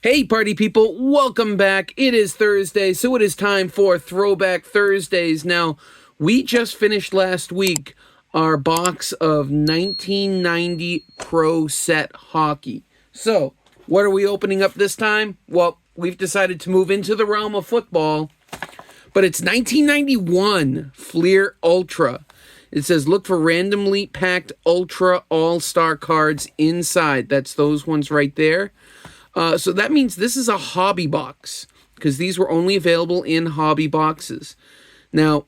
Hey party people, welcome back. It is Thursday, so it is time for Throwback Thursdays. Now, we just finished last week our box of 1990 Pro Set Hockey. So, what are we opening up this time? Well, we've decided to move into the realm of football, but it's 1991 Fleer Ultra. It says, look for randomly packed Ultra All-Star cards inside. That's those ones right there. So that means this is a hobby box, because these were only available in hobby boxes. Now,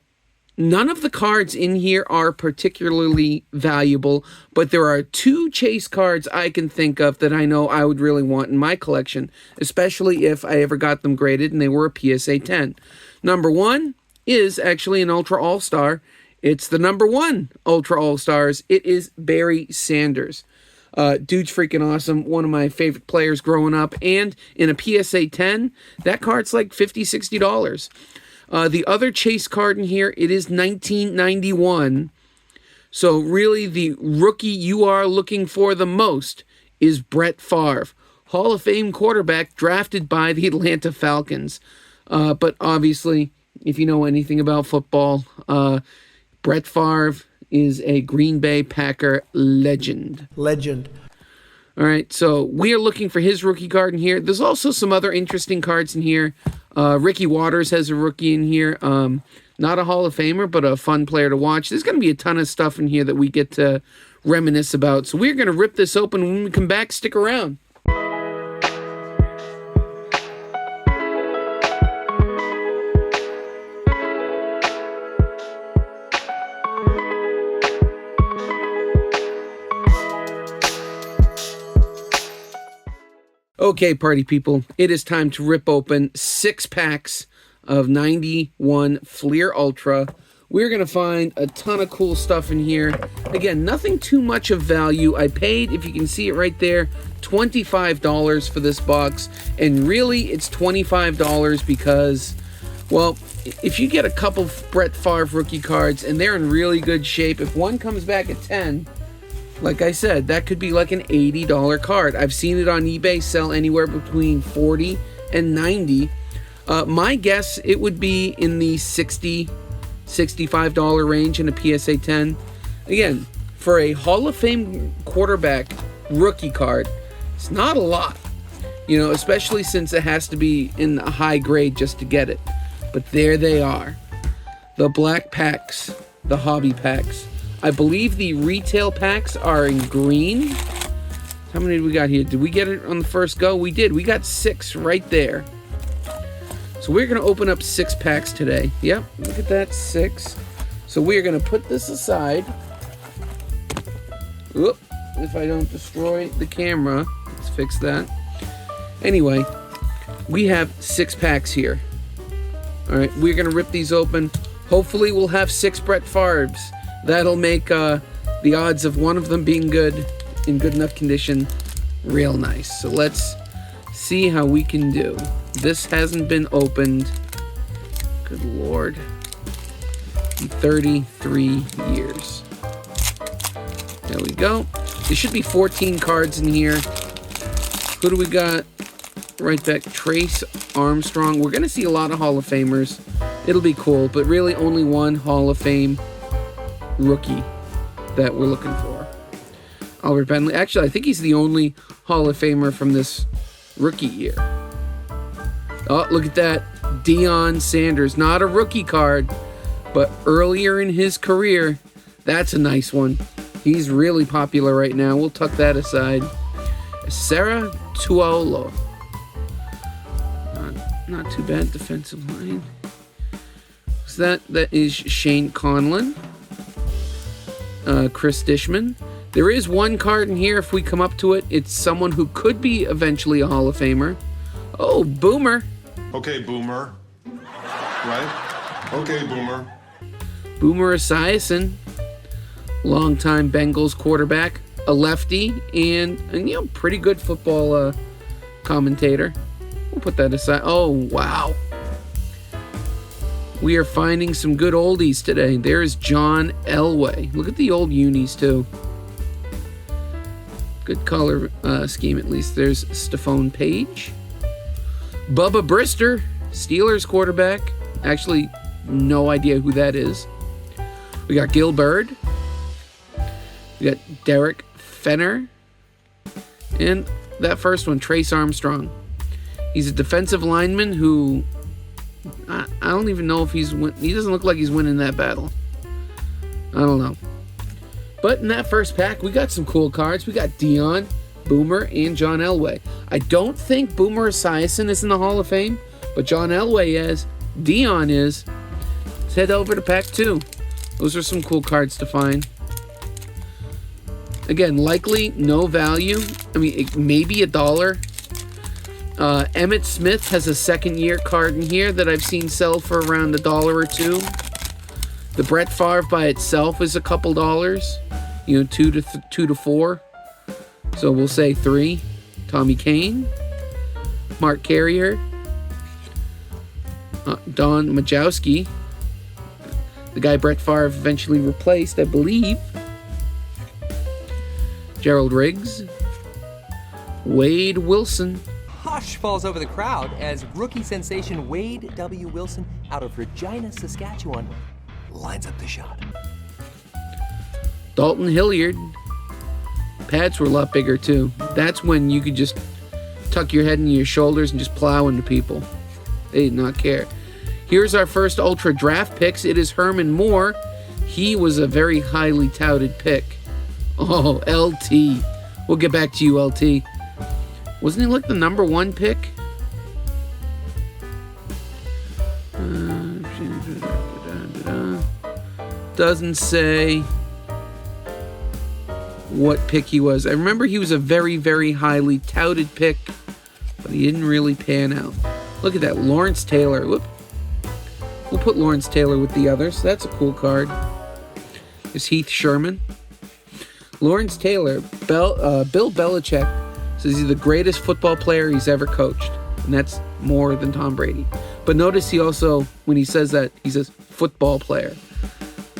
none of the cards in here are particularly valuable, but there are two chase cards I can think of that I know I would really want in my collection, especially if I ever got them graded and they were a PSA 10. Number one is actually an Ultra All-Star. It's the number one Ultra All-Stars. It is Barry Sanders. Dude's freaking awesome. One of my favorite players growing up. And in a PSA 10, that card's like $50, $60. The other chase card in here, it is 1991. So really the rookie you are looking for the most is Brett Favre. Hall of Fame quarterback drafted by the Atlanta Falcons. But obviously, if you know anything about football, Brett Favre is a Green Bay Packer legend. All right, so we are looking for his rookie card in here. There's also some other interesting cards in here. Ricky Waters has a rookie in here. Not a Hall of Famer, but a fun player to watch. There's going to be a ton of stuff in here that we get to reminisce about. So we're going to rip this open. When we come back, stick around. Okay, party people, it is time to rip open 6 packs of 91 Fleer Ultra. We're going to find a ton of cool stuff in here. Again, nothing too much of value. I paid, if you can see it right there, $25 for this box. And really, it's $25 because, well, if you get a couple of Brett Favre rookie cards and they're in really good shape, if one comes back at 10, like I said, that could be like an $80 card. I've seen it on eBay sell anywhere between $40 and $90. My guess, it would be in the $60, $65 range in a PSA 10. Again, for a Hall of Fame quarterback rookie card, it's not a lot. You know, especially since it has to be in a high grade just to get it. But there they are. The black packs, the hobby packs. I believe the retail packs are in green. How many did we got here? Did we get it on the first go? We did. We got 6 right there. So we're going to open up 6 packs today. Yep, look at that, 6. So we're going to put this aside. Oop, if I don't destroy the camera. Let's fix that. Anyway, we have 6 packs here. All right, we're going to rip these open. Hopefully we'll have 6 Brett Favres. That'll make the odds of one of them being good, in good enough condition, real nice. So let's see how we can do. This hasn't been opened, good Lord, in 33 years. There we go. There should be 14 cards in here. Who do we got? Right back, Trace Armstrong. We're going to see a lot of Hall of Famers. It'll be cool, but really only one Hall of Fame rookie that we're looking for. Albert Bentley. Actually, I think he's the only Hall of Famer from this rookie year. Oh, look at that. Deion Sanders. Not a rookie card, but earlier in his career, that's a nice one. He's really popular right now. We'll tuck that aside. Sarah Tuolo. Not too bad. Defensive line. So that is Shane Conlon. Chris Dishman. There is one card in here, if we come up to it. It's someone who could be eventually a Hall of Famer. Oh, Boomer. Okay, Boomer. Right? Okay, Boomer. Boomer Esiason. Longtime Bengals quarterback. A lefty and you know, pretty good football commentator. We'll put that aside. Oh, wow. We are finding some good oldies today. There's John Elway. Look at the old unis, too. Good color scheme, at least. There's Stephone Page. Bubba Brister, Steelers quarterback. Actually, no idea who that is. We got Gil Bird. We got Derek Fenner. And that first one, Trace Armstrong. He's a defensive lineman who... I don't even know if he doesn't look like he's winning that battle. I don't know. But in that first pack, we got some cool cards. We got Dion, Boomer, and John Elway. I don't think Boomer Esiason is in the Hall of Fame, but John Elway is. Dion is. Let's head over to pack 2. Those are some cool cards to find. Again, likely no value. I mean, maybe $1. Emmitt Smith has a second-year card in here that I've seen sell for around $1 or $2. The Brett Favre by itself is a couple dollars, $2 to $4. So we'll say $3. Tommy Kane, Mark Carrier, Don Majowski, the guy Brett Favre eventually replaced, I believe. Gerald Riggs, Wade Wilson. Hush falls over the crowd as rookie sensation Wade W. Wilson out of Regina, Saskatchewan lines up the shot. Dalton Hilliard. Pads were a lot bigger too. That's when you could just tuck your head into your shoulders and just plow into people. They did not care. Here's our first Ultra Draft picks. It is Herman Moore. He was a very highly touted pick. Oh, LT. We'll get back to you, LT. Wasn't he like the number 1 pick? Doesn't say what pick he was. I remember he was a very, very highly touted pick, but he didn't really pan out. Look at that, Lawrence Taylor. Whoop. We'll put Lawrence Taylor with the others. That's a cool card. There's Heath Sherman. Lawrence Taylor, Bill Belichick says he's the greatest football player he's ever coached. And that's more than Tom Brady. But notice he also, when he says that, he says football player.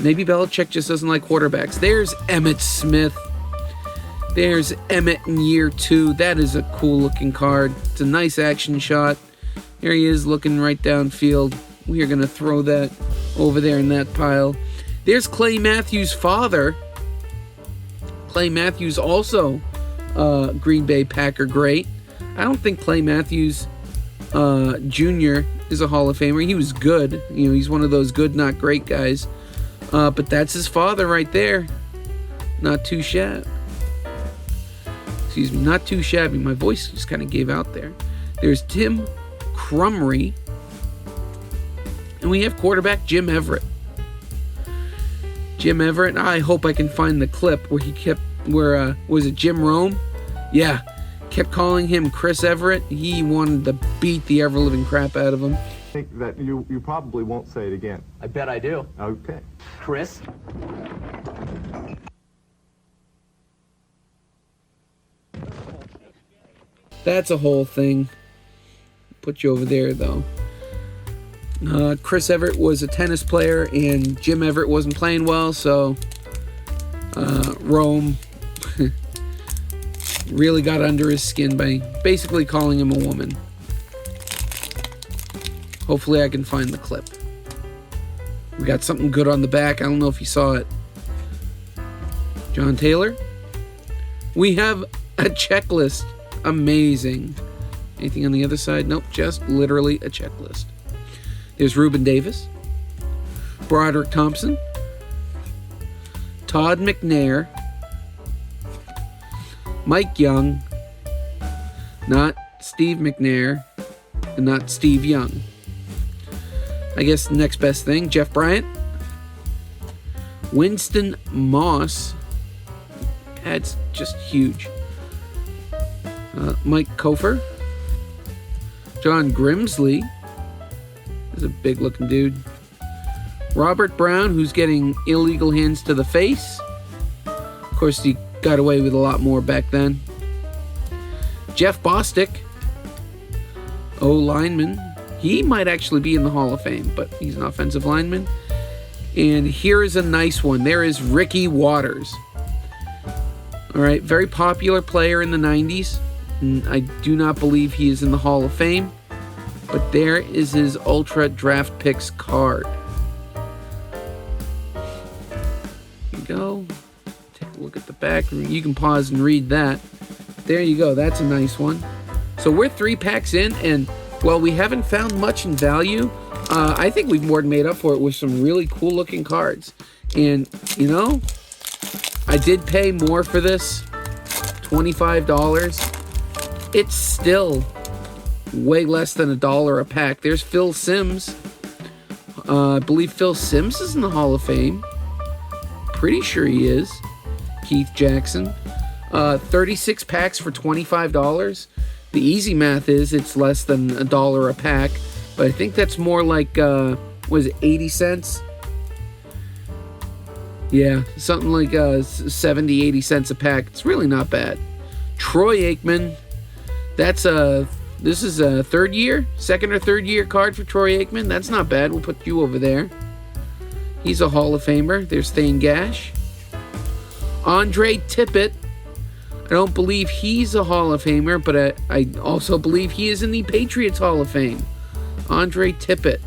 Maybe Belichick just doesn't like quarterbacks. There's Emmitt Smith. There's Emmett in year 2. That is a cool looking card. It's a nice action shot. There he is looking right downfield. We are going to throw that over there in that pile. There's Clay Matthews' father. Clay Matthews also Green Bay Packer great. I don't think Clay Matthews Jr. is a Hall of Famer. He was good. He's one of those good, not great guys. But that's his father right there. Not too shabby. Excuse me, not too shabby. My voice just kind of gave out there. There's Tim Crumry. And we have quarterback Jim Everett. Jim Everett, I hope I can find the clip where was it Jim Rome? Yeah, kept calling him Chris Everett. He wanted to beat the ever-living crap out of him. I think that you probably won't say it again. I bet I do. Okay. Chris? That's a whole thing. Put you over there, though. Chris Everett was a tennis player, and Jim Everett wasn't playing well, so Rome really got under his skin by basically calling him a woman. Hopefully I can find the clip. We got something good on the back. I don't know if you saw it. John Taylor. We have a checklist. Amazing. Anything on the other side? Nope, just literally a checklist. There's Reuben Davis, Broderick Thompson, Todd McNair, Mike Young, not Steve McNair, and not Steve Young. I guess the next best thing, Jeff Bryant, Winston Moss, that's just huge. Mike Kofer, John Grimsley, is a big looking dude. Robert Brown, who's getting illegal hands to the face. Of course, he got away with a lot more back then. Jeff Bostic, O-lineman. He might actually be in the Hall of Fame, but he's an offensive lineman. And here is a nice one. There is Ricky Waters. All right, very popular player in the 90s. I do not believe he is in the Hall of Fame. But there is his Ultra Draft Picks card. Here you go. Take a look at the back. You can pause and read that. There you go. That's a nice one. So we're 3 packs in, and while we haven't found much in value, I think we've more than made up for it with some really cool looking cards. And, you know, I did pay more for this, $25. It's still way less than $1 a pack. There's Phil Simms. I believe Phil Simms is in the Hall of Fame. Pretty sure he is. Keith Jackson. 36 packs for $25. The easy math is it's less than $1 a pack, but I think that's more like, was it 80 cents? Yeah, something like 70, 80 cents a pack. It's really not bad. Troy Aikman. This is a second or third year card for Troy Aikman. That's not bad. We'll put you over there. He's a Hall of Famer. There's Thane Gash. Andre Tippett. I don't believe he's a Hall of Famer, but I also believe he is in the Patriots Hall of Fame. Andre Tippett.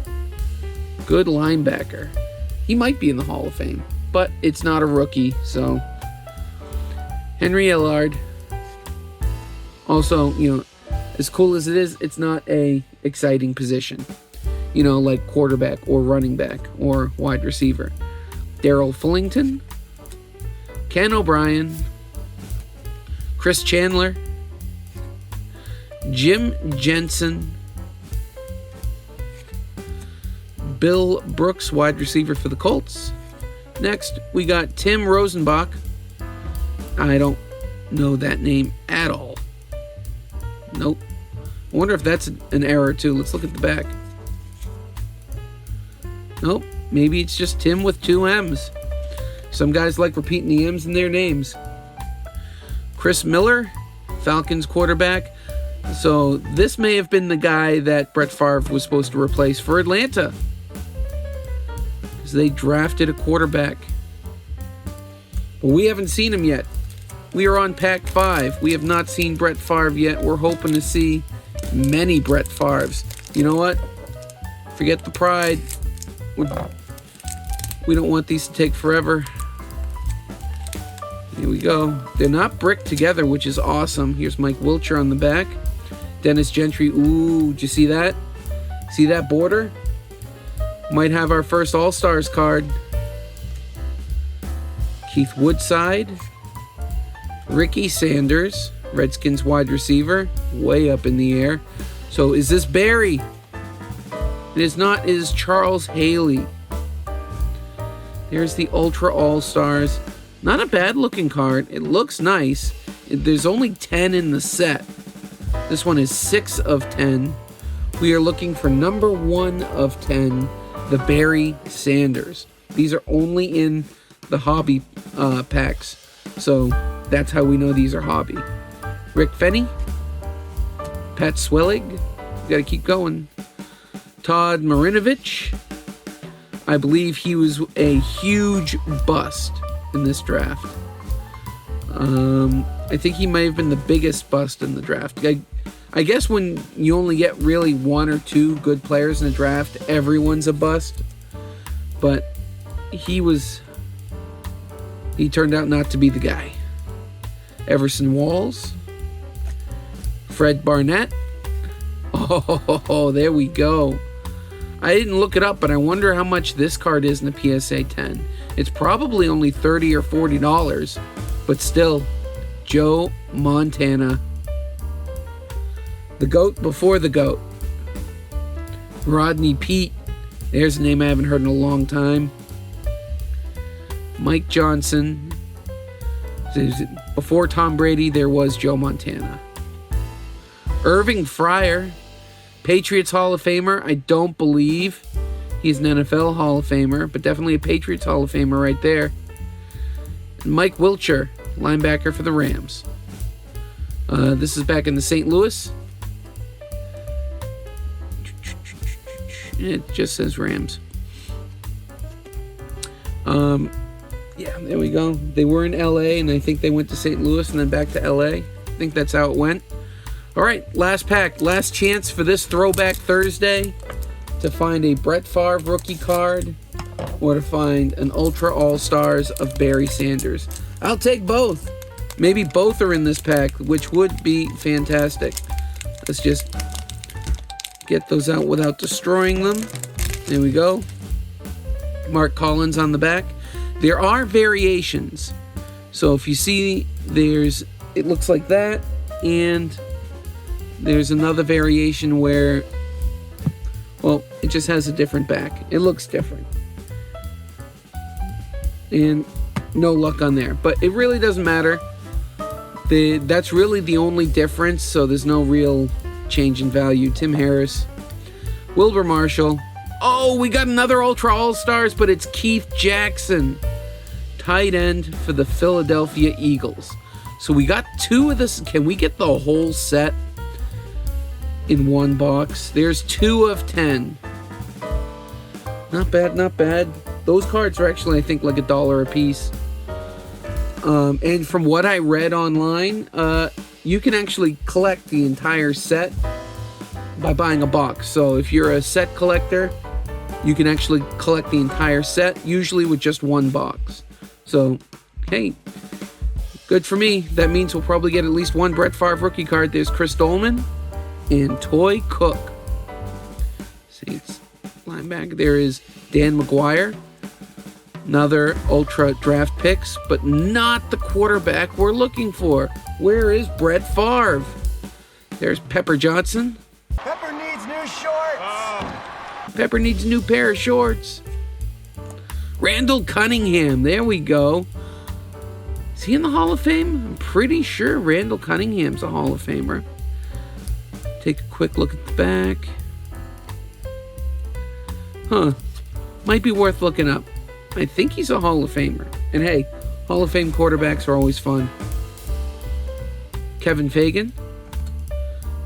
Good linebacker. He might be in the Hall of Fame, but it's not a rookie, so. Henry Ellard. Also, you know, as cool as it is, it's not a exciting position. You know, like quarterback or running back or wide receiver. Darrell Fullington. Ken O'Brien. Chris Chandler. Jim Jensen. Bill Brooks, wide receiver for the Colts. Next, we got Tim Rosenbach. I don't know that name at all. Nope. I wonder if that's an error too. Let's look at the back. Nope. Maybe it's just Tim with 2 M's. Some guys like repeating the M's in their names. Chris Miller, Falcons quarterback. So this may have been the guy that Brett Favre was supposed to replace for Atlanta, because they drafted a quarterback. But we haven't seen him yet. We are on pack 5. We have not seen Brett Favre yet. We're hoping to see many Brett Favres. You know what? Forget the pride. We don't want these to take forever. Here we go. They're not bricked together, which is awesome. Here's Mike Wilcher on the back. Dennis Gentry. Ooh, did you see that? See that border? Might have our first All-Stars card. Keith Woodside. Ricky Sanders, Redskins wide receiver, way up in the air. So is this Barry? It is not. It is Charles Haley. There's the Ultra All-Stars. Not a bad looking card. It looks nice. There's only 10 in the set. This one is 6 of 10. We are looking for number 1 of 10, the Barry Sanders. These are only in the hobby packs. So that's how we know these are hobby. Rick Fenny. Pat Swillig. Got to keep going. Todd Marinovich. I believe he was a huge bust in this draft. I think he might have been the biggest bust in the draft. I guess when you only get really 1 or 2 good players in a draft, everyone's a bust. But he turned out not to be the guy. Everson Walls. Fred Barnett. Oh, there we go. I didn't look it up, but I wonder how much this card is in the PSA 10. It's probably only $30 or $40, but still, Joe Montana. The GOAT before the GOAT. Rodney Peete. There's a name I haven't heard in a long time. Mike Johnson. Before Tom Brady, there was Joe Montana. Irving Fryer. Patriots Hall of Famer. I don't believe he's an NFL Hall of Famer, but definitely a Patriots Hall of Famer right there. And Mike Wilcher, linebacker for the Rams. This is back in the St. Louis. It just says Rams. Yeah, there we go. They were in LA, and I think they went to St. Louis and then back to LA. I think that's how it went. All right, last pack, last chance for this Throwback Thursday to find a Brett Favre rookie card or to find an Ultra All-Stars of Barry Sanders. I'll take both. Maybe both are in this pack, which would be fantastic. Let's just get those out without destroying them. There we go. Mark Collins on the back. There are variations. So if you see, it looks like that, and there's another variation where, well, it just has a different back. It looks different. And no luck on there. But it really doesn't matter. That's really the only difference, so there's no real change in value. Tim Harris. Wilbur Marshall. Oh, we got another Ultra All-Stars, but it's Keith Jackson. Tight end for the Philadelphia Eagles. So we got two of this. Can we get the whole set in one box? There's 2 of 10. Not bad, not bad. Those cards are actually, I think, like $1 a piece. And from what I read online, you can actually collect the entire set by buying a box. So if you're a set collector, you can actually collect the entire set, usually with just one box. So, hey, good for me. That means we'll probably get at least one Brett Favre rookie card. There's Chris Dolman and Toy Cook. Saints linebacker. There is Dan McGuire. Another Ultra draft picks, but not the quarterback we're looking for. Where is Brett Favre? There's Pepper Johnson. Pepper needs new shorts. Pepper needs a new pair of shorts. Randall Cunningham. There we go. Is he in the Hall of Fame? I'm pretty sure Randall Cunningham's a Hall of Famer. Take a quick look at the back. Huh. Might be worth looking up. I think he's a Hall of Famer. And hey, Hall of Fame quarterbacks are always fun. Kevin Fagan.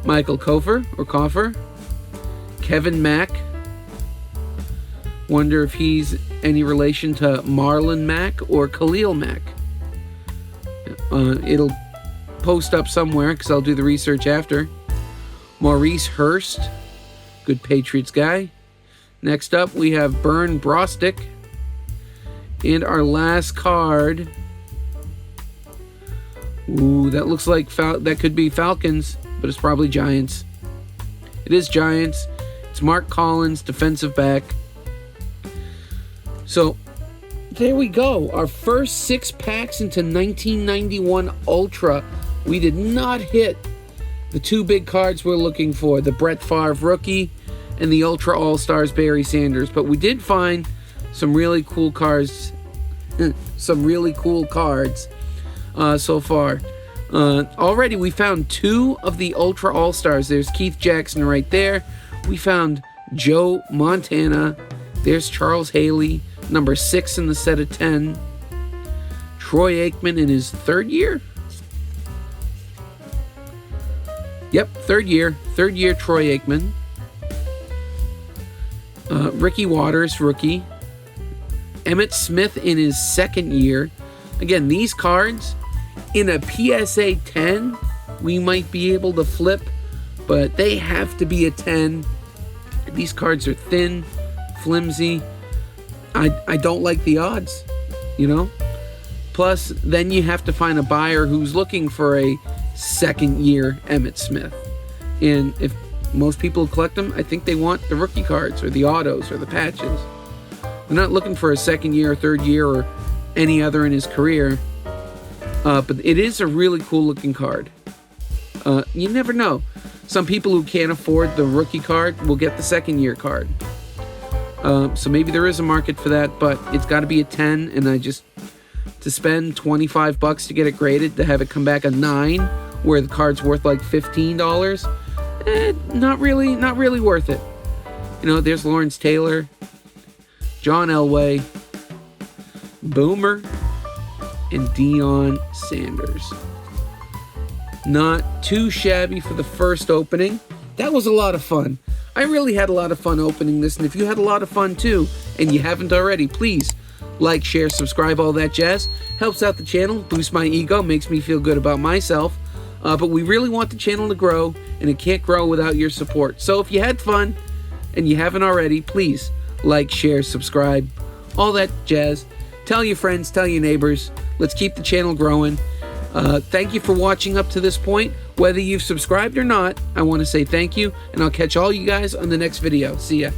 Michael Coffer. Kevin Mack. Wonder if he's any relation to Marlon Mack or Khalil Mack. It'll post up somewhere because I'll do the research after. Maurice Hurst. Good Patriots guy. Next up, we have Bern Brostick. And our last card. Ooh, that looks like that could be Falcons, but it's probably Giants. It is Giants. It's Mark Collins, defensive back. So, there we go. Our first 6 packs into 1991 Ultra. We did not hit the 2 big cards we're looking for, the Brett Favre rookie and the Ultra All-Stars Barry Sanders. But we did find some really cool cards. So far. Already we found 2 of the Ultra All-Stars. There's Keith Jackson right there. We found Joe Montana. There's Charles Haley, number 6 in the set of 10. Troy Aikman in his 3rd year. Yep, 3rd year. 3rd year Troy Aikman. Ricky Waters, rookie. Emmitt Smith in his 2nd year. Again, these cards in a PSA 10, we might be able to flip, but they have to be a 10. These cards are thin, flimsy. I don't like the odds, you know? Plus, then you have to find a buyer who's looking for a 2nd year Emmitt Smith. And if most people collect them, I think they want the rookie cards or the autos or the patches. They're not looking for a 2nd year or 3rd year or any other in his career. But it is a really cool looking card. You never know. Some people who can't afford the rookie card will get the 2nd year card. So maybe there is a market for that, but it's got to be a 10. And to spend $25 to get it graded, to have it come back a 9, where the card's worth like $15, not really worth it. You know, there's Lawrence Taylor, John Elway, Boomer, and Deion Sanders. Not too shabby for the first opening. That was a lot of fun. I really had a lot of fun opening this, and if you had a lot of fun too, and you haven't already, please like, share, subscribe, all that jazz. Helps out the channel, boosts my ego, makes me feel good about myself. But we really want the channel to grow, and it can't grow without your support. So if you had fun, and you haven't already, please like, share, subscribe, all that jazz. Tell your friends, tell your neighbors. Let's keep the channel growing. Thank you for watching up to this point. Whether you've subscribed or not, I want to say thank you, and I'll catch all you guys on the next video. See ya.